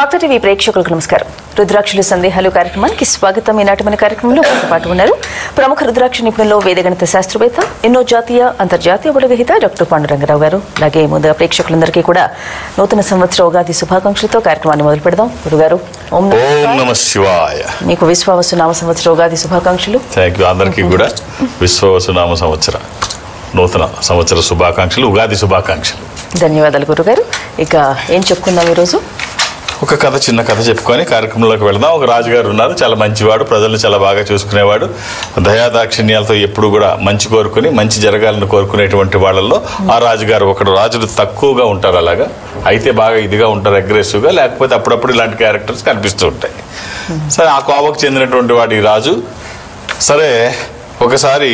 మాతా TV ప్రేక్షకులకు నమస్కారం. రుద్రాక్షుల సందేహాలు కార్యక్రమానికి స్వాగతం. ఈనాటి మన కార్యక్రమంలో పాటు ఉన్నారు ప్రముఖ రుద్రాక్ష నిపుణులు, వేదగణిత శాస్త్రవేత్త, ఎన్నో జాతీయ అంతర్జాతీయ బుడగహిత డాక్టర్ పాండురంగరావు గారు. అలాగే ముందుగా ప్రేక్షకులందరికీ కూడా నూతన సంవత్సర ఉగాది శుభాకాంక్షలతో కార్యక్రమాన్ని మొదలు పెడదాం. గురుగారు, ఓం నమః శివాయ. మీకు విశ్వావసు నామ సంవత్సర ఉగాది శుభాకాంక్షలు. అందరికీ కూడా విశ్వావసు నామ సంవత్సర నూతన సంవత్సర శుభాకాంక్షలు, ఉగాది శుభాకాంక్షలు. ధన్యవాదాలు గురుగారు. ఇక ఏం చెప్పుకుందాం ఈరోజు? ఒక కథ, చిన్న కథ చెప్పుకొని కార్యక్రమంలోకి వెళదాం. ఒక రాజుగారు ఉన్నారు, చాలా మంచివాడు, ప్రజలను చాలా బాగా చూసుకునేవాడు, దయాదాక్షిణ్యాలతో ఎప్పుడు కూడా మంచి కోరుకుని మంచి జరగాలని కోరుకునేటువంటి వాళ్ళల్లో ఆ రాజుగారు ఒకడు. రాజులు తక్కువగా ఉంటారు అలాగా, అయితే బాగా ఇదిగా ఉంటారు, అగ్రెసివ్గా, లేకపోతే అప్పుడప్పుడు ఇలాంటి క్యారెక్టర్స్ కనిపిస్తూ ఉంటాయి. సరే, ఆ కోవకు చెందినటువంటి వాడు ఈ రాజు. సరే, ఒకసారి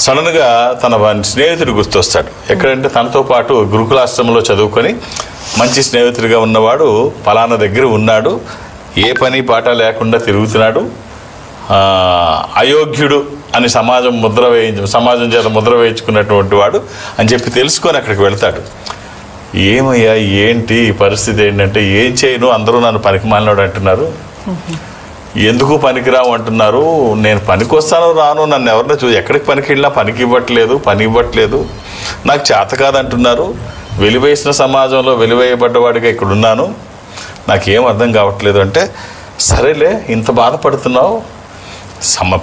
సడన్గా తన స్నేహితుడు గుర్తొస్తాడు. ఎక్కడంటే తనతో పాటు గురుకులాశ్రమంలో చదువుకొని మంచి స్నేహితుడిగా ఉన్నవాడు పలానా దగ్గర ఉన్నాడు, ఏ పని పాట లేకుండా తిరుగుతున్నాడు, అయోగ్యుడు అని సమాజం చేత ముద్ర వేయించుకున్నటువంటి వాడు అని చెప్పి తెలుసుకొని అక్కడికి వెళ్తాడు. ఏమయ్యా, ఏంటి ఈ పరిస్థితి ఏంటంటే, ఏం చేయను, అందరూ నన్ను పనికిమాలినోడు అంటున్నారు, ఎందుకు పనికిరావు అంటున్నారు, నేను పనికి వస్తాను రాను, నన్ను ఎవరినో ఎక్కడికి పనికి వెళ్ళినా పని ఇవ్వట్లేదు, నాకు చేత కాదంటున్నారు, వెలివేసిన సమాజంలో వెలివేయబడ్డవాడిగా ఇక్కడ ఉన్నాను, నాకేం అర్థం కావట్లేదు అంటే, సరేలే, ఇంత బాధపడుతున్నావు,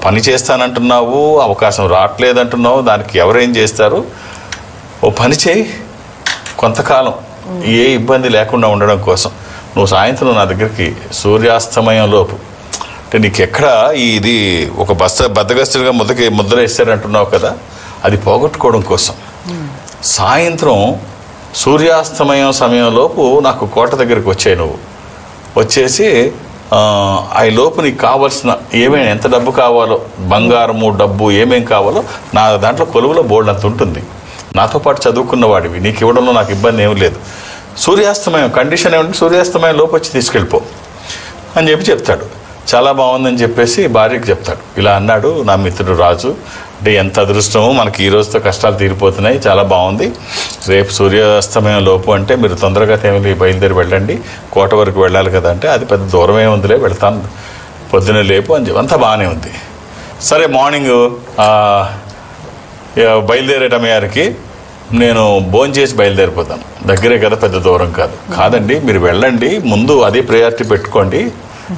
పని చేస్తానంటున్నావు, అవకాశం రావట్లేదంటున్నావు, దానికి ఎవరేం చేస్తారు, ఓ పని చేయి, కొంతకాలం ఏ ఇబ్బంది లేకుండా ఉండడం కోసం నువ్వు సాయంత్రం నా దగ్గరికి సూర్యాస్తమయం లోపు, అంటే నీకు ఎక్కడ ఇది ఒక బద్దగస్తుడిగా ముద్ర వేస్తారంటున్నావు కదా, అది పోగొట్టుకోవడం కోసం సాయంత్రం సూర్యాస్తమయం సమయంలోపు నాకు కోట దగ్గరికి వచ్చాయి, నువ్వు వచ్చేసి ఆ లోపు నీకు కావాల్సిన ఏమేమి, ఎంత డబ్బు కావాలో, బంగారము డబ్బు ఏమేమి కావాలో నా దాంట్లో కొలువులో బోర్డు అంత ఉంటుంది, నాతో పాటు చదువుకున్న వాడివి, నీకు ఇవ్వడంలో నాకు ఇబ్బంది ఏమి లేదు, సూర్యాస్తమయం కండిషన్ ఏమిటి, సూర్యాస్తమయం లోపు వచ్చి తీసుకెళ్ళిపో అని చెప్తాడు. చాలా బాగుందని చెప్పేసి భార్యకి చెప్తాడు. ఇలా అన్నాడు నా మిత్రుడు రాజు, అంటే ఎంత అదృష్టమో, మనకి ఈ రోజుతో కష్టాలు తీరిపోతున్నాయి, చాలా బాగుంది, రేపు సూర్యాస్తమయం లోపు అంటే మీరు తొందరగా బయలుదేరి వెళ్ళండి, కోట వరకు వెళ్ళాలి కదా అంటే, అది పెద్ద దూరమే ఉందిలే, వెళ్తాను పొద్దున్నే లేపు అని చెప్పి అంతా బాగానే ఉంది. సరే, మార్నింగ్ బయలుదేరేటమయ్యారికి నేను భోంచేసి బయలుదేరిపోతాను, దగ్గరే కదా, పెద్ద దూరం కాదండి, మీరు వెళ్ళండి, ముందు అదే ప్రయారిటీ పెట్టుకోండి,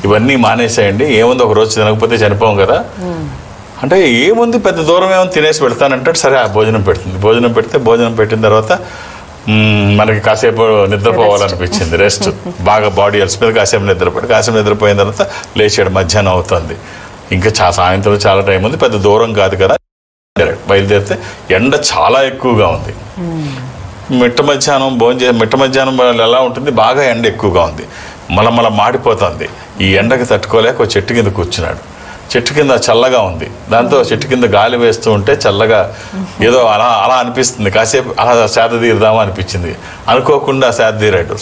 ఇవన్నీ మానేసేయండి, ఏముంది ఒక రోజు తినకపోతే చనిపోం కదా అంటే, ఏముంది పెద్ద దూరం ఏముంది, తినేసి పెడతానంటాడు. సరే, ఆ భోజనం పెడుతుంది, భోజనం పెట్టిన తర్వాత మనకి కాసేపు నిద్రపోవాలనిపించింది, రెస్ట్ బాగా బాడీ అలసిపోయి కాసేపు నిద్రపోయిన తర్వాత లేచాడు. మధ్యాహ్నం అవుతుంది, ఇంకా సాయంత్రం చాలా టైం ఉంది, పెద్ద దూరం కాదు కదా, బయలుదేరితే ఎండ చాలా ఎక్కువగా ఉంది. మిట్ట మధ్యాహ్నం ఎలా ఉంటుంది, బాగా ఎండ ఎక్కువగా ఉంది, మళ్ళీ మాడిపోతుంది. ఈ ఎండకి తట్టుకోలేక ఒక చెట్టు కింద కూర్చున్నాడు. చెట్టు కింద చల్లగా ఉంది, దాంతో చెట్టు కింద గాలి వేస్తూ ఉంటే చల్లగా ఏదో అలా అనిపిస్తుంది, కాసేపు అలా సేద తీరుదామా అనిపించింది, అనుకోకుండా సేద తీరాడు.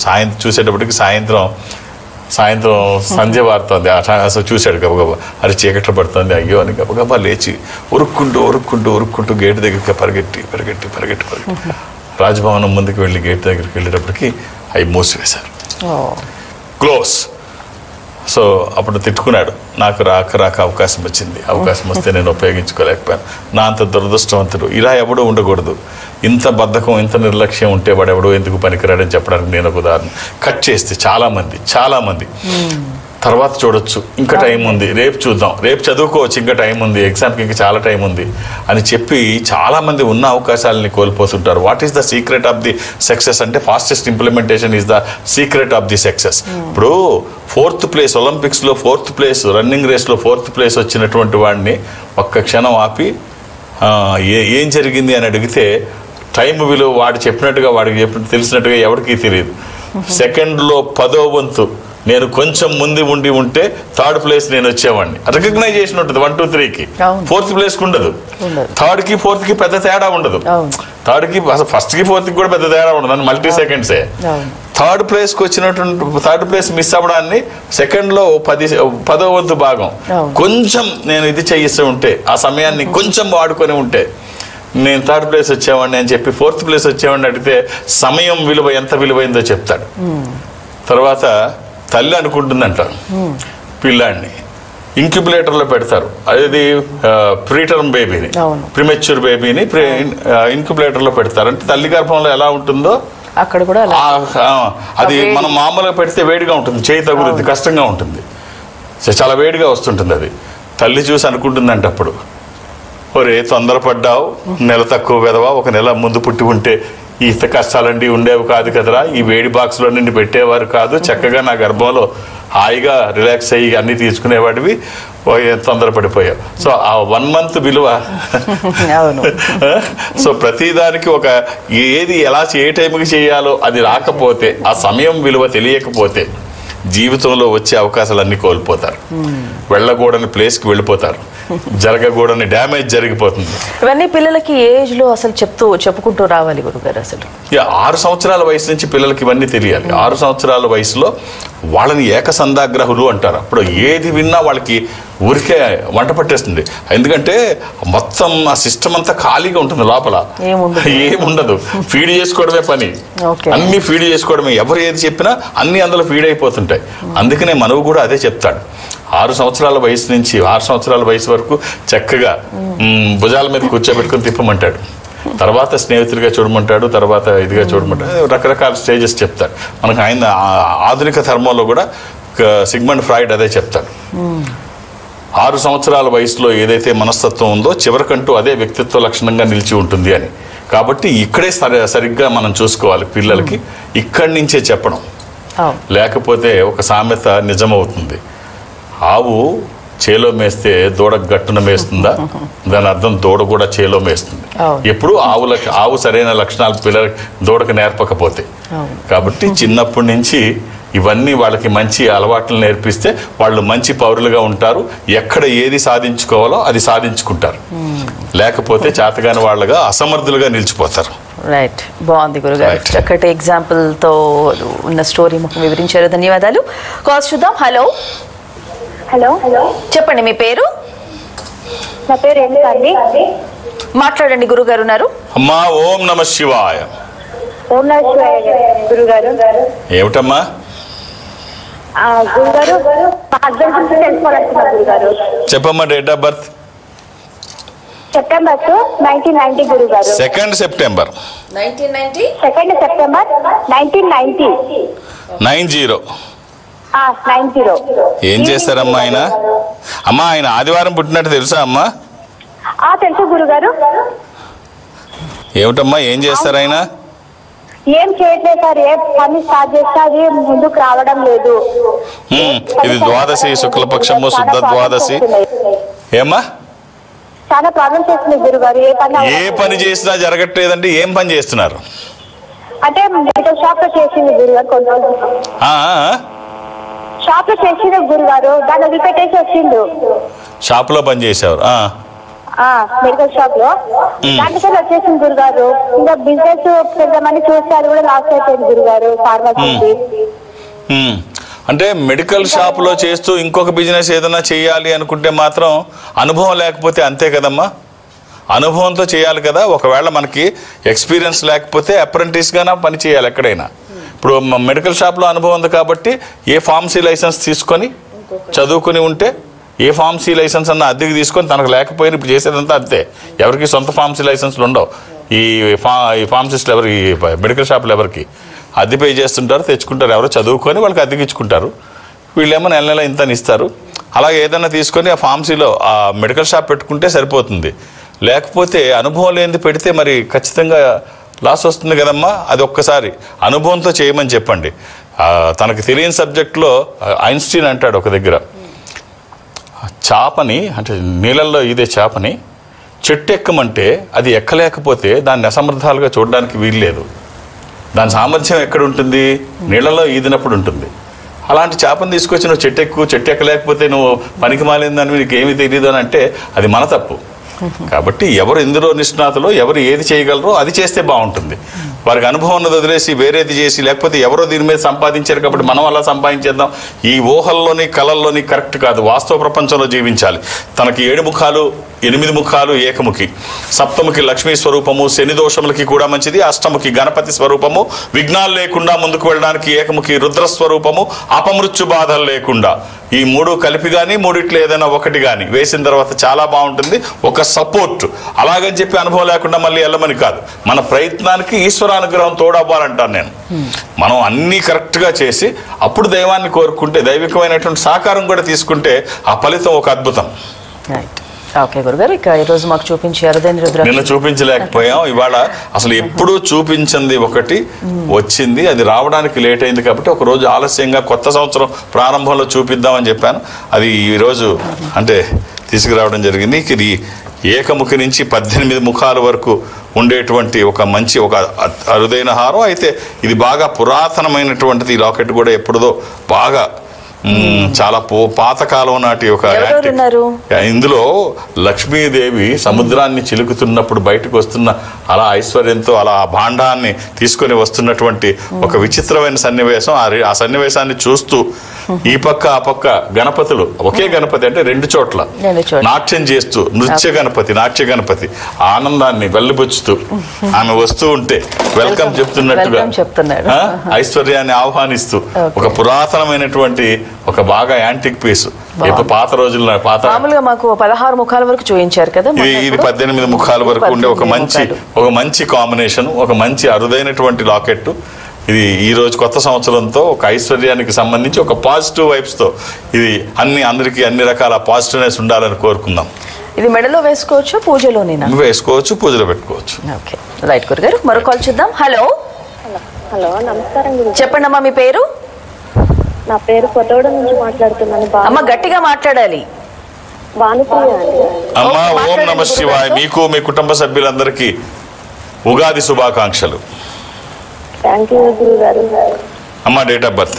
చూసేటప్పటికి సాయంత్రం సంధ్య వారుతోంది. అసలు చూశాడు, గబగబా అది చీకట్లు పడుతుంది, అయ్యో అని గబగబా లేచి ఉరుక్కుంటూ గేటు దగ్గరికి పరిగెట్టి రాజభవనం ముందుకు వెళ్ళి గేటు దగ్గరికి వెళ్ళేటప్పటికి అవి మూసివేశారు, క్లోజ్. సో అప్పుడు తిట్టుకున్నాడు, నాకు రాక అవకాశం వచ్చింది, అవకాశం వస్తే నేను ఉపయోగించుకోలేకపోయాను, నా అంత దురదృష్టవంతుడు ఇలా ఎవడో ఉండకూడదు, ఇంత బద్ధకం, ఇంత నిర్లక్ష్యం ఉంటే వాడు ఎవడో ఎందుకు పనికిరాడని చెప్పడానికి నేను ఒక ఉదాహరణ. కట్ చేస్తే చాలా మంది తర్వాత చూడొచ్చు, ఇంకా టైం ఉంది, రేపు చూద్దాం, రేపు చదువుకోవచ్చు, ఇంకా టైం ఉంది, ఎగ్జామ్కి ఇంకా చాలా టైం ఉంది అని చెప్పి చాలామంది ఉన్న అవకాశాలని కోల్పోతుంటారు. What is the secret of the success అంటే, fastest implementation is the secret of the success. ఇప్పుడు 4th ప్లేస్, ఒలింపిక్స్లో 4th ప్లేస్, రన్నింగ్ రేస్లో 4th ప్లేస్ వచ్చినటువంటి వాడిని ఒక్క క్షణం ఆపి ఏం జరిగింది అని అడిగితే, టైం విలువ వాడు చెప్పినట్టుగా, వాడికి తెలిసినట్టుగా ఎవరికి తెలియదు. సెకండ్లో 10వ వంతు నేను కొంచెం ముందు ఉంటే 3rd ప్లేస్ నేను వచ్చేవాడిని, రికగ్నైజేషన్ ఉంటుంది 1, 2, 3కి, 4th ప్లేస్కి ఉండదు, 3rdకి 4thకి పెద్ద తేడా ఉండదు, 3rdకి అసలు 1st కి 4thకి కూడా పెద్ద తేడా ఉండదు, మల్టీ సెకండ్సే. 3rd ప్లేస్కి వచ్చినటువంటి 3rd ప్లేస్ మిస్ అవ్వడాన్ని సెకండ్లో 10వ వంతు భాగం కొంచెం నేను ఇది చేయిస్తూ ఉంటే, ఆ సమయాన్ని కొంచెం వాడుకొని ఉంటే నేను 3rd ప్లేస్ వచ్చేవాడిని అని చెప్పి 4th ప్లేస్ వచ్చేవాడిని అడిగితే సమయం విలువ ఎంత విలువైందో చెప్తాడు. తర్వాత తల్లి అనుకుంటుందంట పిల్లాడిని ఇంక్యుబులేటర్లో పెడతారు. అది ప్రీటర్మ్ బేబీని, ప్రిమెచ్యూర్ బేబీని ఇంక్యుబులేటర్లో పెడతారు. అంటే తల్లి గర్భంలో ఎలా ఉంటుందో అక్కడ కూడా అది మనం మామూలుగా పెడితే వేడిగా ఉంటుంది, చేయి తగులుద్ది, కష్టంగా ఉంటుంది, చాలా వేడిగా వస్తుంటుంది. అది తల్లి చూసి అనుకుంటుందంటే అప్పుడు, ఒరే తొందరపడ్డావు, నెల తక్కువ వెదవా, ఒక నెల ముందు పుట్టి ఉంటే ఈ కష్టాలండి ఉండేవి కాదు కదరా, ఈ వేడి బాక్స్లో నిన్ను పెట్టేవారు కాదు, చక్కగా నా గర్భంలో హాయిగా రిలాక్స్ అయ్యి అన్ని తీసుకునేవాడివి, తొందరపడిపోయావు. సో ఆ 1 month విలువ. సో ప్రతిదానికి ఒక ఏది ఎలా ఏ టైంకి చేయాలో అది రాకపోతే, ఆ సమయం విలువ తెలియకపోతే జీవితంలో వచ్చే అవకాశాలన్నీ కోల్పోతారు. వెళ్ళకూడని ప్లేస్కి వెళ్ళిపోతారు, జరగకూడని డ్యామేజ్ జరిగిపోతుంది. ఇవన్నీ పిల్లలకి ఏజ్ లో అసలు చెప్పుకుంటూ రావాలి గురుగారు. అసలు 6 సంవత్సరాల వయసు నుంచి పిల్లలకి ఇవన్నీ తెలియాలి. 6 సంవత్సరాల వయసులో వాళ్ళని ఏకసంధాగ్రహులు అంటారు. అప్పుడు ఏది విన్నా వాళ్ళకి ఊరికే వంట పట్టేస్తుంది. ఎందుకంటే మొత్తం ఆ సిస్టమ్ అంతా ఖాళీగా ఉంటుంది, లోపల ఏముండదు, ఫీడ్ చేసుకోవడమే పని, అన్ని ఫీడ్ చేసుకోవడమే. ఎవరు ఏది చెప్పినా అన్ని అందులో ఫీడ్ అయిపోతుంటాయి. అందుకనే మనవు కూడా అదే చెప్తాడు. 6 సంవత్సరాల వయసు నుంచి 6 సంవత్సరాల వయసు వరకు చక్కగా భుజాల మీద కూర్చోబెట్టుకుని తిప్పమంటాడు. తర్వాత స్నేహితుడిగా చూడమంటాడు, తర్వాత ఇదిగా చూడమంటాడు, రకరకాల స్టేజెస్ చెప్తాడు. మనకు ఆయన ఆధునిక ధర్మంలో కూడా సిగ్మండ్ ఫ్రాయిడ్ అదే చెప్తాడు. 6 సంవత్సరాల వయసులో ఏదైతే మనస్తత్వం ఉందో చివరికంటూ అదే వ్యక్తిత్వ లక్షణంగా నిలిచి ఉంటుంది అని. కాబట్టి ఇక్కడే సరిగ్గా మనం చూసుకోవాలి పిల్లలకి, ఇక్కడి నుంచే చెప్పడం. లేకపోతే ఒక సామెత నిజమవుతుంది, ఆవు చేలో మేస్తే దూడ గట్టున మేస్తుందా, దాని అర్థం దూడ కూడా చేలో మేస్తుంది. ఎప్పుడు ఆవు సరైన లక్షణాలు పిల్లలకి దూడకు నేర్పకపోతే. కాబట్టి చిన్నప్పటి నుంచి ఇవన్నీ వాళ్ళకి మంచి అలవాట్లు నేర్పిస్తే వాళ్ళు మంచి పౌరులుగా ఉంటారు. ఎక్కడ ఏది సాధించుకోవాలో అది సాధించుకుంటారు. లేకపోతే చేతగాని వాళ్ళగా అసమర్థులుగా నిలిచిపోతారు. రైట్, బాగుంది గురుగారు. చక్కటి ఎగ్జాంపుల్ తో ఉన్న స్టోరీ మాకు వివరించారు. ధన్యవాదాలు. కాల్స్ చూద్దాం. హలో హలో, చెప్పండి మీ పేరు? నా పేరు అండి. మాట్లాడండి, గురుగారు ఉన్నారు. అమ్మా ఓం నమ శివాయ. ఓం నమ శివాయ గురుగారు. ఏమిటమ్మా? గురుగారు మా హస్బెండ్ గురించి తెలుసుకోవాలనుకున్నా గురుగారు. చెప్పమ్మా. Date of birth? సెప్టెంబర్ 1990 గురుగారు. 2nd September 1990. 2nd September 1990. 90. 90. ఏం చేస్తారమ్మా ఆయన? అమ్మా ఆయన ఆదివారం పుట్టినట్టు తెలుసా అమ్మా? తెలుసు గురుగారు. ఏమిటమ్మా ఏం చేస్తారు ఆయన? ఏం చేయట్లేదు సార్, ఏ పని స్టార్ట్ చేస్తే అది ముందుకు రావడం లేదు. ఇది ద్వాదశి, శుక్లపక్షము, శుద్ధ ద్వాదశి. ఏమ్మా చాలా ప్రాబ్లమ్స్ వస్తుంది గురుగారు. ఏ పని చేసినా జరగట్లేదండి. ఏం పని చేస్తున్నారు? అంటే మెడికల్ షాప్ లో చేసింది గురుగారు, కొన్ని రోజులు షాప్ లో చేసింది గురుగారు, దాన్ని వదిలిపెట్టేసి వచ్చిండు. షాప్ లో పని చేసేవారు? మెడికల్ షాప్ లో దాంట్లో వచ్చేసింది గురుగారు. ఇంకా బిజినెస్ పెద్దామని చూస్తే అది కూడా లాస్ అయిపోయింది గురుగారు, ఫార్మసీ. అంటే మెడికల్ షాప్ లో చేస్తూ ఇంకొక బిజినెస్ ఏదైనా చేయాలి అనుకుంటే మాత్రం అనుభవం లేకపోతే అంతే కదమ్మా. అనుభవంతో చేయాలి కదా. ఒకవేళ మనకి ఎక్స్పీరియన్స్ లేకపోతే అప్రెంటిస్ గానా పని చేయాలి ఎక్కడైనా. ఇప్పుడు మెడికల్ షాప్లో అనుభవం ఉంది కాబట్టి ఏ ఫార్మసీ లైసెన్స్ తీసుకొని చదువుకుని ఉంటే, ఏ ఫార్మసీ లైసెన్స్ అన్న అద్దెకి తీసుకొని తనకు లేకపోయినా ఇప్పుడు చేసేదంతా అంతే. ఎవరికి సొంత ఫార్మసీ లైసెన్స్లు ఉండవు. ఈ ఫార్మసిస్టులు ఎవరికి, మెడికల్ షాపులు ఎవరికి అద్దె పే చేస్తుంటారు, తెచ్చుకుంటారు. ఎవరో చదువుకొని వాళ్ళకి అద్దెకిచ్చుకుంటారు. వీళ్ళేమో నెల నెల ఇంత ఇస్తారు. అలాగే ఏదైనా తీసుకొని ఆ ఫార్మసీలో ఆ మెడికల్ షాప్ పెట్టుకుంటే సరిపోతుంది. లేకపోతే అనుభవం లేనిది పెడితే మరి ఖచ్చితంగా లాస్ వస్తుంది కదమ్మా. అది ఒక్కసారి అనుభవంతో చేయమని చెప్పండి. తనకు తెలియని సబ్జెక్ట్లో ఐన్స్టీన్ అంటాడు ఒక దగ్గర, చేపని అంటే నీళ్ళల్లో ఇదే చేపని చెట్టు ఎక్కమంటే అది ఎక్కలేకపోతే దాన్ని అసమర్థాలుగా చూడడానికి వీల్లేదు. దాని సామర్థ్యం ఎక్కడ ఉంటుంది? నీళ్ళలో ఈదినప్పుడు ఉంటుంది. అలాంటి చేపను తీసుకొచ్చి నువ్వు చెట్టు ఎక్కలేకపోతే నువ్వు పనికి మాలిందని నీకు ఏమీ తెలియదు అని అంటే అది మన తప్పు. కాబట్టి ఎవరు ఎందులో నిష్ణాతులో ఎవరు ఏది చేయగలరో అది చేస్తే బాగుంటుంది. వారికి అనుభవం ఉన్నది వదిలేసి వేరేది చేసి, లేకపోతే ఎవరో దీని మీద సంపాదించారు కాబట్టి మనం అలా సంపాదించేద్దాం, ఈ ఊహల్లోని కళల్లోని కరెక్ట్ కాదు. వాస్తవ ప్రపంచంలో జీవించాలి. తనకి 7 ముఖాలు 8 ముఖాలు ఏకముఖి, సప్తముఖి లక్ష్మీ స్వరూపము, శని దోషములకి కూడా మంచిది, అష్టముఖి గణపతి స్వరూపము, విఘ్నాలు లేకుండా ముందుకు వెళ్ళడానికి ఏకముఖి రుద్రస్వరూపము, అపమృత్యు బాధలు లేకుండా. ఈ 3 కలిపి కానీ మూడిట్లో ఏదైనా ఒకటి కానీ వేసిన తర్వాత చాలా బాగుంటుంది. ఒక సపోర్ట్. అలాగని చెప్పి అనుభవం లేకుండా మళ్ళీ వెళ్ళమని కాదు, మన ప్రయత్నానికి ఈశ్వరానుగ్రహం తోడవ్వాలంటాను నేను. మనం అన్నీ కరెక్ట్గా చేసి అప్పుడు దైవాన్ని కోరుకుంటే, దైవికమైనటువంటి సహకారం కూడా తీసుకుంటే ఆ ఫలితం ఒక అద్భుతం. ఓకే గురుగారు, ఇక ఈరోజు మాకు చూపించారు నిన్న చూపించలేకపోయాం. ఇవాళ అసలు ఎప్పుడూ చూపించింది ఒకటి వచ్చింది, అది రావడానికి లేట్ అయింది కాబట్టి ఒక రోజు ఆలస్యంగా కొత్త సంవత్సరం ప్రారంభంలో చూపిద్దామని చెప్పాను. అది ఈరోజు అంటే తీసుకురావడం జరిగింది. ఇది ఏకముఖి నుంచి 18 ముఖాల వరకు ఉండేటువంటి ఒక మంచి ఒక అరుదైన హారం. అయితే ఇది బాగా పురాతనమైనటువంటిది. ఈ లాకెట్ కూడా ఎప్పుడుదో బాగా చాలా పాతకాలం నాటి ఒక ఇందులో లక్ష్మీదేవి సముద్రాన్ని చిలుకుతున్నప్పుడు బయటకు వస్తున్న అలా ఐశ్వర్యంతో అలా ఆ భాండాన్ని తీసుకొని వస్తున్నటువంటి ఒక విచిత్రమైన సన్నివేశం. ఆ సన్నివేశాన్ని చూస్తూ ఈ పక్క ఆ పక్క గణపతులు, ఒకే గణపతి అంటే 2 చోట్ల నాట్యం చేస్తూ, నాట్య గణపతి ఆనందాన్ని వెల్లిబుచ్చుతూ ఆమె వస్తూ ఉంటే వెల్కమ్ చెప్తున్నట్టుగా ఐశ్వర్యాన్ని ఆహ్వానిస్తూ ఒక పురాతనమైనటువంటి ఒక బాగా యాంటిక్ పీస్. పాత రోజుల్లో మాకు 16 ముఖాల వరకు చూపించారు కదా, ఇది 18 ముఖాల వరకు ఉండే ఒక మంచి కాంబినేషన్, ఒక మంచి అరుదైనటువంటి లాకెట్. ఇది ఈ రోజు కొత్త సంవత్సరంతో ఒక ఐశ్వర్యానికి సంబంధించి ఒక పాజిటివ్ వైబ్స్ తో ఇది అందరికీ అన్ని రకాల పాజిటివ్నెస్ ఉండాలని కోరుకుందాం. ఇది మెడలో వేసుకోవచ్చు, పూజలోనేనా? వేసుకోవచ్చు, పూజలో పెట్టుకోవచ్చు. ఓకే రైట్ గురుగారు, మరో కాల్ చూద్దాం. హలో హలో నమస్కారం. చెప్పండి అమ్మా, మీ పేరు? నా పేరు కొత్తగూడ నుంచి మాట్లాడుతున్నాను. అమ్మ గట్టిగా మాట్లాడాలి. అమ్మా ఓం నమః శివాయ. మీకు మీ కుటుంబ సభ్యులందరికీ ఉగాది శుభాకాంక్షలు. అమ్మా డేట్ ఆఫ్ బర్త్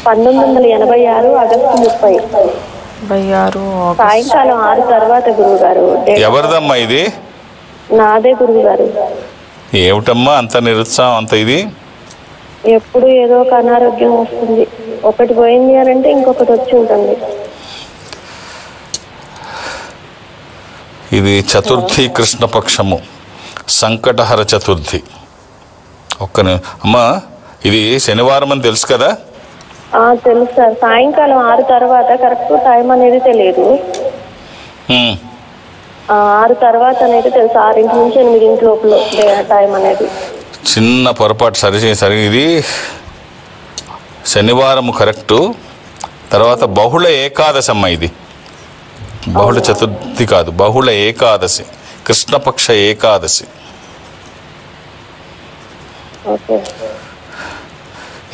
1986 ఆగస్టు 30 సాయంకాలం 6 తర్వాత గురువు గారు. ఎవరిదమ్మా ఇది? నాదే గురువు గారు. ఏమిటమ్మా అంత నిరుత్సాహం, అంత ఇది? ఎప్పుడు ఏదో ఒక అనారోగ్యం వస్తుంది. ఒకటి పోయింది అని అంటే ఇంకొకటి వచ్చి ఉంటుంది. ఇది చతుర్థి కృష్ణపక్షము, సంకటహర చతుర్థి. అమ్మా ఇది శనివారం అని తెలుసు కదా? తెలుసు సార్. సాయంకాలం 6 తర్వాత, కరెక్ట్ టైం అనేది తెలియదు. 6 తర్వాత అనేది తెలుసు. 6 నుంచి 8 లోపల టైం అనేది. చిన్న పొరపాటు సరి. ఇది శనివారం కరెక్టు. తర్వాత బహుళ ఏకాదశి అమ్మ. ఇది బహుళ చతుర్థి కాదు, బహుళ ఏకాదశి, కృష్ణపక్ష ఏకాదశి.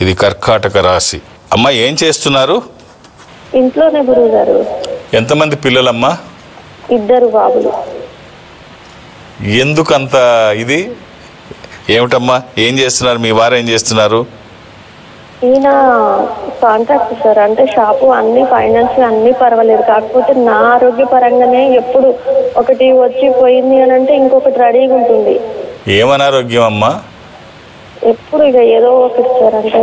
ఇది కర్కాటక రాశి. అమ్మా ఏం చేస్తున్నారు? ఇంట్లోనే గురువు గారు. ఎంతమంది పిల్లలమ్మా? 2 బాబులు. ఎందుకంత ఇది ఏమిటమ్మా? ఏం చేస్తున్నారు? మీ వారు ఏం చేస్తున్నారు? ఈయన కాంట్రాక్ట్ సార్. అంటే షాపు అన్ని ఫైనాన్స్ అన్ని పర్వాలేదు. కాకపోతే నా ఆరోగ్య పరంగానే ఎప్పుడు ఒకటి వచ్చి పోయింది అని అంటే ఇంకొకటి రెడీగా ఉంటుంది. ఏమనారోగ్యం అమ్మా? ఎప్పుడు ఇక ఏదో ఒకటి సార్. అంటే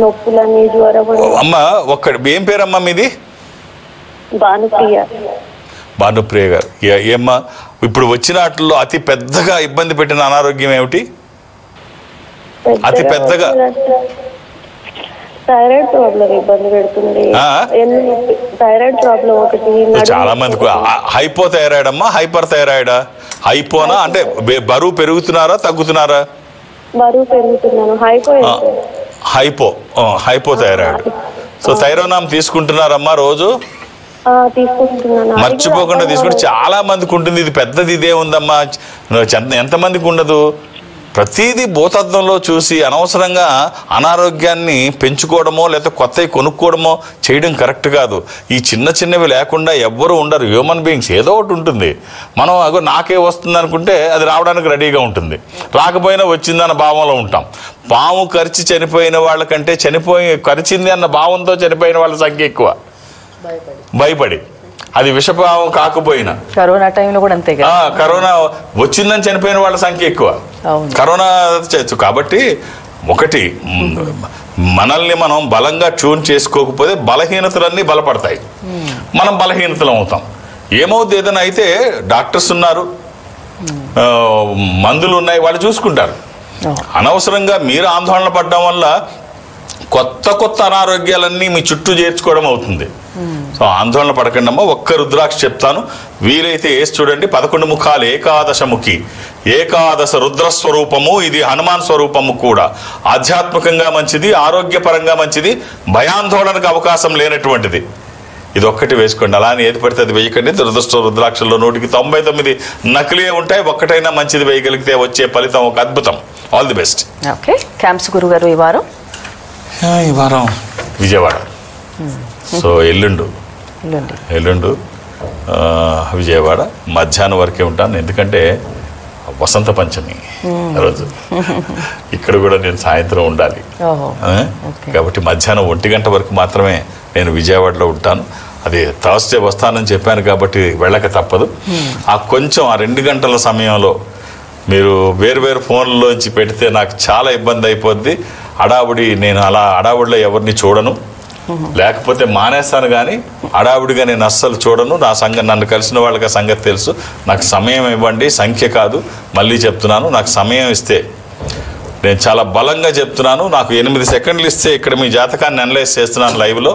నొప్పులని, జ్వరం. అమ్మా ఏం పేరమ్మా మీది? భానుప్రియ గారు. ఏమ్మా ఇప్పుడు వచ్చిన వాటిల్లో అతి పెద్దగా ఇబ్బంది పెట్టిన అనారోగ్యం ఏమిటి? అతి పెద్దగా థైరాయిడ్ ప్రాబ్లం ఇబ్బంది పెడుతుంది. థైరాయిడ్ ప్రాబ్లం ఒకటి. చాలా మందికి హైపోథైరాయిడ్ అమ్మా, హైపర్ థైరాయిడా? హైపోనా అంటే బరువు పెరుగుతున్నారా తగ్గుతున్నారా? బరువు పెరుగుతున్నాను. హైపోథైరాయిడ్. సో థైరోనామ్ తీసుకుంటున్నారమ్మా రోజు? తీసుకుంటున్నాను. మర్చిపోకుండా తీసుకుంటే చాలా మందికి ఉంటుంది. ఇది పెద్దది ఇదే ఉందమ్మా, ఎంతమందికి ఉండదు? ప్రతిదీ భూతత్వంలో చూసి అనవసరంగా అనారోగ్యాన్ని పెంచుకోవడమో లేకపోతే కొత్తవి కొనుక్కోవడమో చేయడం కరెక్ట్ కాదు. ఈ చిన్నవి లేకుండా ఎవ్వరూ ఉండరు. హ్యూమన్ బీయింగ్స్ ఏదో ఒకటి ఉంటుంది. మనం నాకే వస్తుంది అనుకుంటే అది రావడానికి రెడీగా ఉంటుంది, రాకపోయినా వచ్చిందన్న భావంలో ఉంటాం. పాము కరిచి చనిపోయిన వాళ్ళకంటే కరిచింది అన్న భావంతో చనిపోయిన వాళ్ళ సంఖ్య ఎక్కువ, భయపడి. అది విషపావం కాకపోయినా. కరోనా టైంలో కూడా అంతే కదా. కరోనా వచ్చిందని చనిపోయిన వాళ్ళ సంఖ్య ఎక్కువ. కరోనా కాబట్టి ఒకటి మనల్ని మనం బలంగా ట్యూన్ చేసుకోకపోతే బలహీనతలన్నీ బలపడతాయి, మనం బలహీనతలు అవుతాం. ఏమవుతుంది, ఏదైనా అయితే డాక్టర్స్ ఉన్నారు, మందులు ఉన్నాయి, వాళ్ళు చూసుకుంటారు. అనవసరంగా మీరు ఆందోళన పడడం వల్ల కొత్త కొత్త అనారోగ్యాలన్నీ మీ చుట్టూ చేర్చుకోవడం అవుతుంది. సో ఆందోళన పడకండి అమ్మా. ఒక్క రుద్రాక్ష చెప్తాను, వీలైతే వేసి చూడండి. 11 ముఖాలు ఏకాదశముఖి, ఏకాదశ రుద్రస్వరూపము. ఇది హనుమాన్ స్వరూపము కూడా. ఆధ్యాత్మికంగా మంచిది, ఆరోగ్యపరంగా మంచిది, భయాందోళనకు అవకాశం లేనటువంటిది. ఇది ఒక్కటి వేసుకోండి. అలానే ఏది పడితే అది వేయకండి. దురదృష్ట రుద్రాక్షల్లో 199 నకిలీ ఉంటాయి. ఒక్కటైనా మంచిది వేయగలిగితే వచ్చే ఫలితం ఒక అద్భుతం. All the best. Okay, camps గురుగారు ఈ వారం విజయవాడ. సో ఎల్లుండు విజయవాడ మధ్యాహ్నం వరకే ఉంటాను, ఎందుకంటే వసంత పంచమి రోజు. ఇక్కడ కూడా నేను సాయంత్రం ఉండాలి కాబట్టి మధ్యాహ్నం 1 గంట వరకు మాత్రమే నేను విజయవాడలో ఉంటాను. అది థర్స్డే వస్తానని చెప్పాను కాబట్టి వెళ్ళక తప్పదు. ఆ 2 గంటల సమయంలో మీరు వేరు ఫోన్లోంచి పెడితే నాకు చాలా ఇబ్బంది అయిపోద్ది. నేను అలా హడావుడిలో ఎవరిని చూడను, లేకపోతే మానేస్తాను. కానీ హడావుడిగా నేను అస్సలు చూడను. నన్ను కలిసిన వాళ్ళకి ఆ సంగతి తెలుసు. నాకు సమయం ఇవ్వండి, సంఖ్య కాదు. మళ్ళీ చెప్తున్నాను, నాకు సమయం ఇస్తే నేను చాలా బలంగా చెప్తున్నాను. నాకు 8 సెకండ్లు ఇస్తే ఇక్కడ మీ జాతకాన్ని అనలైజ్ చేస్తున్నాను లైవ్లో.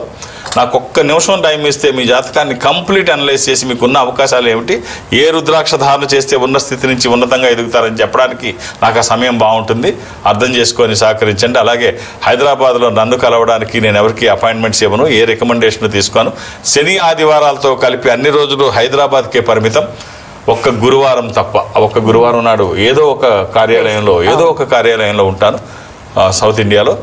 నాకు 1 నిమిషం టైం ఇస్తే మీ జాతకాన్ని కంప్లీట్ అనలైజ్ చేసి మీకున్న అవకాశాలు ఏమిటి, ఏ రుద్రాక్ష ధారణ చేస్తే ఉన్న స్థితి నుంచి ఉన్నతంగా ఎదుగుతారని చెప్పడానికి నాకు ఆ సమయం బాగుంటుంది. అర్థం చేసుకొని సహకరించండి. అలాగే హైదరాబాద్లో నన్ను కలవడానికి నేను ఎవరికి అపాయింట్మెంట్స్ ఇవ్వను, ఏ రికమెండేషన్ తీసుకోను. శని ఆదివారాలతో కలిపి అన్ని రోజులు హైదరాబాద్కే పరిమితం. ఒక్క గురువారం తప్ప. ఒక్క గురువారం నాడు ఏదో ఒక కార్యాలయంలో ఉంటాను సౌత్ ఇండియాలో.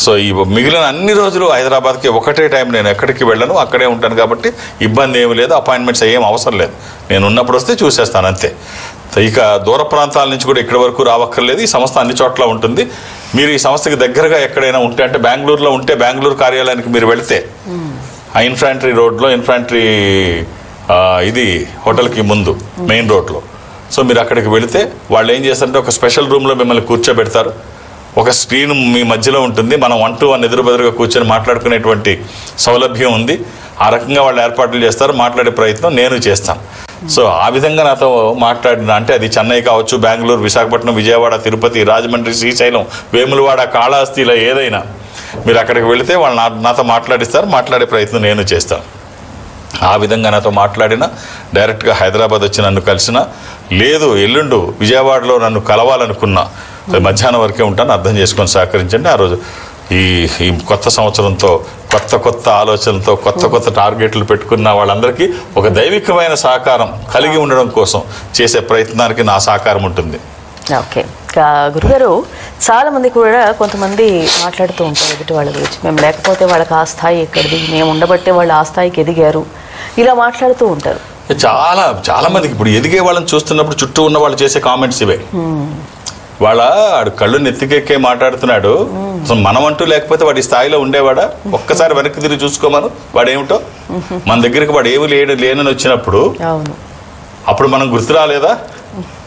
సో ఈ మిగిలిన అన్ని రోజులు హైదరాబాద్కి ఒకటే టైం, నేను ఎక్కడికి వెళ్ళను, అక్కడే ఉంటాను కాబట్టి ఇబ్బంది ఏమి లేదు. అపాయింట్మెంట్స్ ఏం అవసరం లేదు. నేను ఉన్నప్పుడు వస్తే చూసేస్తాను అంతే. ఇక దూర ప్రాంతాల నుంచి కూడా ఇక్కడి వరకు రావక్కర్లేదు. ఈ సంస్థ అన్ని చోట్ల ఉంటుంది. మీరు ఈ సంస్థకి దగ్గరగా ఎక్కడైనా ఉంటే, అంటే బెంగళూరులో ఉంటే బెంగళూరు కార్యాలయానికి మీరు వెళితే ఆ ఇన్ఫాంట్రీ రోడ్లో, ఇన్ఫాంట్రీ ఇది హోటల్కి ముందు మెయిన్ రోడ్లో. సో మీరు అక్కడికి వెళితే వాళ్ళు ఏం చేస్తారంటే ఒక స్పెషల్ రూమ్లో మిమ్మల్ని కూర్చోబెడతారు. ఒక స్క్రీన్ మీ మధ్యలో ఉంటుంది. మనం 1-to-1 ఎదురుబెదురుగా కూర్చొని మాట్లాడుకునేటువంటి సౌలభ్యం ఉంది. ఆ రకంగా వాళ్ళు ఏర్పాట్లు చేస్తారు. మాట్లాడే ప్రయత్నం నేను చేస్తాను. సో ఆ విధంగా నాతో మాట్లాడిన, అంటే అది చెన్నై కావచ్చు, బెంగళూరు, విశాఖపట్నం, విజయవాడ, తిరుపతి, రాజమండ్రి, శ్రీశైలం, వేములవాడ, కాళహస్తిలో ఏదైనా మీరు అక్కడికి వెళితే వాళ్ళు నాతో మాట్లాడిస్తారు. మాట్లాడే ప్రయత్నం నేను చేస్తాను. ఆ విధంగా నాతో మాట్లాడినా, డైరెక్ట్గా హైదరాబాద్ వచ్చి నన్ను కలిసినా, లేదు ఎల్లుండు విజయవాడలో నన్ను కలవాలనుకున్నా, మధ్యాహ్నం వరకే ఉంటాను. అర్థం చేసుకొని సహకరించండి. ఆ రోజు ఈ కొత్త సంవత్సరంతో కొత్త ఆలోచనలతో కొత్త టార్గెట్లు పెట్టుకున్న వాళ్ళందరికీ ఒక దైవికమైన సహకారం కలిగి ఉండడం కోసం చేసే ప్రయత్నానికి నా సహకారం ఉంటుంది. ఓకే గురుగారు, చాలా మంది కూడా కొంతమంది మాట్లాడుతూ ఉంటారు ఎదుటి వాళ్ళ గురించి, మేము లేకపోతే వాళ్ళకి ఆ స్థాయి ఎక్కడిది, మేము ఉండబట్టే వాళ్ళు ఆ స్థాయికి ఎదిగారు, ఇలా మాట్లాడుతూ ఉంటారు. చాలా మందికి ఇప్పుడు ఎదిగే వాళ్ళని చూస్తున్నప్పుడు చుట్టూ ఉన్న వాళ్ళు చేసే కామెంట్స్ ఇవే. ఆడు కళ్ళు నెత్తికెక్కే మాట్లాడుతున్నాడు, మనం అంటూ లేకపోతే వాడి స్థాయిలో ఉండేవాడా? ఒక్కసారి వెనక్కి తిరిగి చూసుకోమను వాడేమిటో. మన దగ్గరికి వాడు ఏమి లేనని వచ్చినప్పుడు అప్పుడు మనం గుర్తు రాలేదా,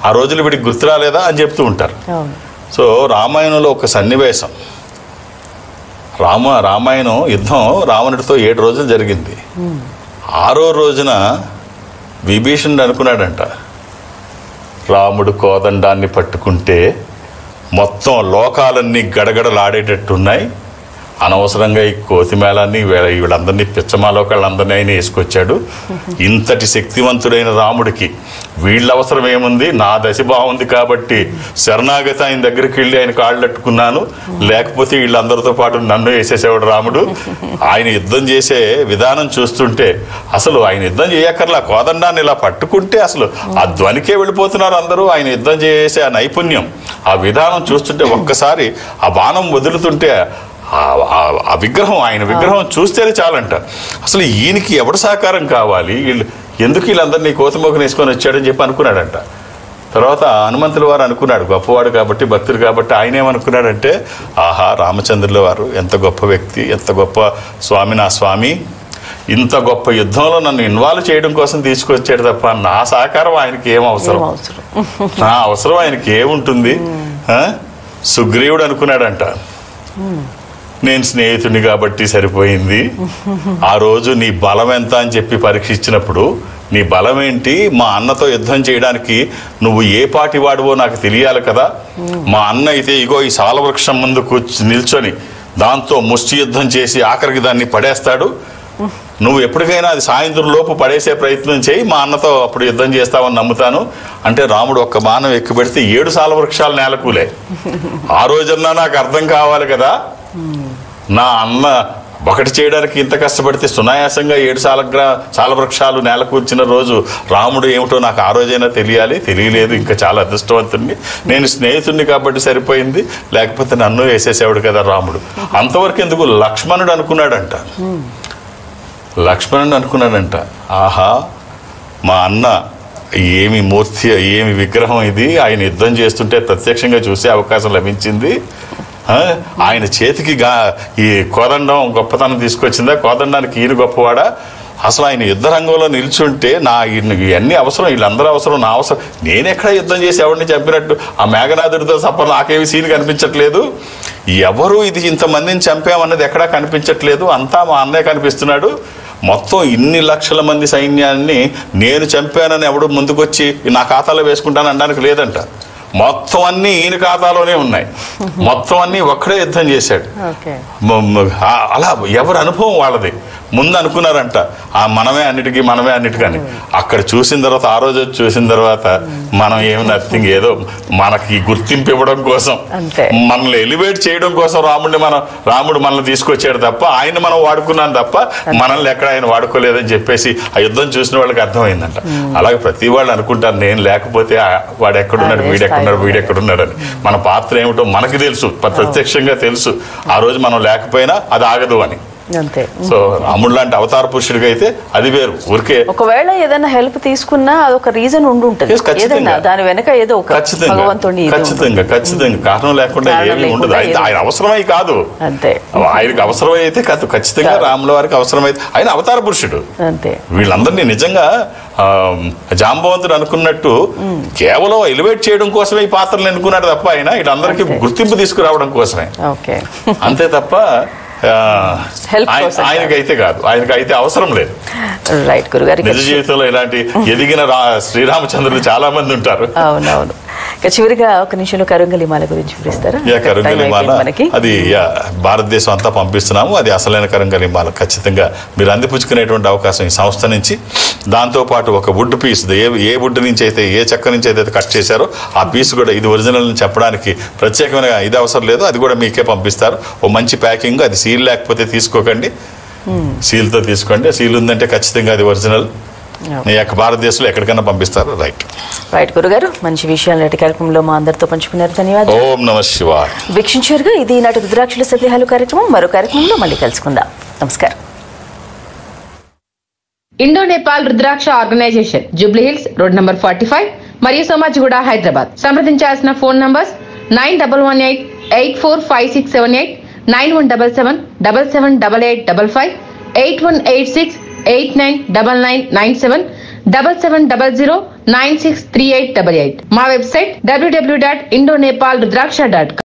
ఆ రోజులు వీడికి గుర్తు రాలేదా అని చెప్తూ ఉంటారు. సో రామాయణంలో ఒక సన్నివేశం, రామాయణం యుద్ధం రావణుడితో 7 రోజులు జరిగింది. 6వ రోజున విభీషణుడు అనుకున్నాడంట, రాముడు కోదండాన్ని పట్టుకుంటే మొత్తం లోకాలన్నీ గడగడలాడేటట్టున్నాయి, అనవసరంగా ఈ కోతిమేళాన్ని వీళ్ళందరినీ పిచ్చమాలోకాళ్ళందరినీ ఆయన వేసుకొచ్చాడు. ఇంతటి శక్తివంతుడైన రాముడికి వీళ్ళ అవసరం ఏముంది, నా దశ బాగుంది కాబట్టి శరణాగతి ఆయన దగ్గరికి వెళ్ళి ఆయన కాళ్ళట్టుకున్నాను, లేకపోతే వీళ్ళందరితో పాటు నన్ను వేసేసేవాడు రాముడు. ఆయన యుద్ధం చేసే విధానం చూస్తుంటే అసలు ఆయన యుద్ధం చేయక్కర్లా, కోదండాన్ని ఇలా పట్టుకుంటే అసలు ఆ ధ్వనికే వెళ్ళిపోతున్నారు అందరూ. ఆయన యుద్ధం చేసే ఆ నైపుణ్యం, ఆ విధానం చూస్తుంటే ఒక్కసారి ఆ బాణం వదులుతుంటే ఆ విగ్రహం, ఆయన విగ్రహం చూస్తేనే చాలంట. అసలు ఈయనకి ఎవడు సహకారం కావాలి, ఎందుకు వీళ్ళందరినీ కోతమోకని వేసుకొని వచ్చాడని చెప్పి అనుకున్నాడంట. తర్వాత హనుమంతుల వారు అనుకున్నాడు, గొప్పవాడు కాబట్టి, భక్తుడు కాబట్టి, ఆయన ఏమనుకున్నాడంటే, ఆహా రామచంద్రుల వారు ఎంత గొప్ప వ్యక్తి, ఎంత గొప్ప స్వామి, నా స్వామి ఇంత గొప్ప యుద్ధంలో నన్ను ఇన్వాల్వ్ చేయడం కోసం తీసుకొచ్చాడు తప్ప నా సహకారం ఆయనకి ఏం అవసరం, నా అవసరం ఆయనకి ఏముంటుంది? సుగ్రీవుడు అనుకున్నాడంట, నేను స్నేహితుడిని కాబట్టి సరిపోయింది. ఆ రోజు నీ బలం ఎంత అని చెప్పి పరీక్షించినప్పుడు నీ బలం ఏంటి, మా అన్నతో యుద్ధం చేయడానికి నువ్వు ఏ పాటి వాడువో నాకు తెలియాలి కదా. మా అన్న అయితే ఇగో ఈ సాలవృక్షం ముందు నిల్చొని దాంతో ముష్టి యుద్ధం చేసి ఆఖరికి దాన్ని పడేస్తాడు. నువ్వు ఎప్పటికైనా అది సాయంత్రం లోపు పడేసే ప్రయత్నం చేయి, మా అన్నతో అప్పుడు యుద్ధం చేస్తావని నమ్ముతాను అంటే రాముడు ఒక్క బాణం ఎక్కుపెడితే 7 సాలవృక్షాలు నేలకూలే. ఆ రోజన్నా నాకు అర్థం కావాలి కదా, నా అన్న ఒకటి చేయడానికి ఇంత కష్టపడితే సునాయాసంగా 7 సాలవృక్షాలు నేలకూర్చిన రోజు రాముడు ఏమిటో నాకు ఆ రోజైనా తెలియాలి. తెలియలేదు, ఇంకా చాలా అదృష్టవంతుడిని, నేను స్నేహితుడిని కాబట్టి సరిపోయింది, లేకపోతే నన్ను వేసేసేవాడు కదా రాముడు. అంతవరకు ఎందుకు లక్ష్మణుడు అనుకున్నాడంట, ఆహా మా అన్న ఏమి మూర్తి, ఏమి విగ్రహం ఇది, ఆయన యుద్ధం చేస్తుంటే ప్రత్యక్షంగా చూసే అవకాశం లభించింది. ఆయన చేతికి ఈ కోదండం గొప్పతనం తీసుకొచ్చిందా, కోదండానికి ఈయన గొప్పవాడా, అసలు ఆయన యుద్ధ రంగంలో నిల్చుంటే ఇవన్నీ అవసరం, వీళ్ళందరూ అవసరం, నా అవసరం, నేనెక్కడ యుద్ధం చేసి ఎవరిని చంపినట్టు ఆ మేఘనాథుడితో తప్ప నాకేమి సీన్ కనిపించట్లేదు, ఎవరు ఇది ఇంతమందిని చంపామన్నది ఎక్కడా కనిపించట్లేదు, అంతా మా అన్నయ్య కనిపిస్తున్నాడు. మొత్తం ఇన్ని లక్షల మంది సైన్యాన్ని నేను చంపానని ఎవడు ముందుకొచ్చి నా ఖాతాలో వేసుకుంటాను అనడానికి లేదంట. మొత్తం అన్ని ఈయన ఖాతాలోనే ఉన్నాయి, మొత్తం అన్ని ఒక్కడే యుద్ధం చేశాడు. అలా ఎవరి అనుభవం వాళ్ళది. ముందు అనుకున్నారంట మనమే అన్నిటికని, అక్కడ చూసిన తర్వాత ఆ రోజు చూసిన తర్వాత మనం ఏమి నథింగ్, ఏదో మనకి గుర్తింపు ఇవ్వడం కోసం, మనల్ని ఎలివేట్ చేయడం కోసం రాముడు మనల్ని తీసుకొచ్చాడు తప్ప ఆయన మనం వాడుకున్నాం తప్ప మనల్ని ఎక్కడ ఆయన వాడుకోలేదని చెప్పేసి ఆ యుద్ధం చూసిన వాళ్ళకి అర్థమైందంట. అలాగే ప్రతి వాళ్ళు అనుకుంటారు నేను లేకపోతే వాడు ఎక్కడున్నాడు, వీడెక్కడున్నాడని. మన పాత్ర ఏమిటో మనకి తెలుసు, ప్రత్యక్షంగా తెలుసు. ఆ రోజు మనం లేకపోయినా అది ఆగదు అని. సో రాముడు లాంటి అవతార పురుషుడికి అయితే అది వేరు. ఊరికే ఒకవేళ ఏదైనా హెల్ప్ తీసుకున్నా అదొక రీజన్ ఉండుంటది, దాని వెనక ఏదో ఖచ్చితంగా కారణం లేకుండా ఏమీ ఉండదు. ఆయన అవసరమై కాదు, ఆయనకు అవసరమైతే కాదు, ఖచ్చితంగా రాముల వారికి అవసరమైతే ఆయన అవతార పురుషుడు. వీళ్ళందరినీ నిజంగా జాంబవంతుడు అనుకున్నట్టు కేవలం ఎలివేట్ చేయడం కోసమే ఈ పాత్రలు ఎన్నుకున్నాడు తప్ప ఆయన వీళ్ళందరికీ గుర్తింపు తీసుకురావడం కోసమే, అంతే తప్ప ఆయనకైతే కాదు, ఆయనకైతే అవసరం లేదు. నిజ జీవితంలో ఇలాంటి ఎదిగిన శ్రీరామచంద్రులు చాలా మంది ఉంటారు. అవునవును. చివరిగా ఒక నిమిషంలో కరుంగలి మాల గురించి వివరిస్తారా? కరుంగలి మాల అది భారతదేశం అంతా పంపిస్తున్నాము, అది అసలైన కరుంగలి మాల. ఖచ్చితంగా మీరు అందిపుచ్చుకునేటువంటి అవకాశం ఈ సంస్థ నుంచి. దాంతోపాటు ఒక వుడ్ పీస్, ఏ వుడ్ నుంచి అయితే, ఏ చెక్క నుంచి అయితే కట్ చేశారో ఆ పీస్ కూడా ఇది ఒరిజినల్ అని చెప్పడానికి ప్రత్యేకమైన ఇది అవసరం లేదు, అది కూడా మీకే పంపిస్తారు. ఓ మంచి ప్యాకింగ్, అది సీల్ లేకపోతే తీసుకోకండి, సీల్తో తీసుకోండి. సీల్ ఉందంటే ఖచ్చితంగా అది ఒరిజినల్. భారతదేశంలో ఎక్కడికైనా పంపిస్తారు. రైట్ గురుగారు, మంచి విషయాలు నేటి కార్యక్రమంలో మా అందరితో పంచుకున్నారు, ధన్యవాదాలు. ఓం నమః శివాయ. వీక్షించారుగా, ఇది నాటి రుద్రాక్షల సందేహాలు కార్యక్రమం. మరో కార్యక్రమంలో మళ్ళీ కలుసుకుందాం. నమస్కారం. Indo Nepal Rudraksha organisation, Jubilee Hills road number 45 మరియు సోమాజిగూడ, హైదరాబాద్. సంప్రదించాల్సిన ఫోన్ నంబర్స్ 9118845678, 9177778855, 8186899997, 7700963888. మా వెబ్సైట్ www.indonepalrudraksha.com.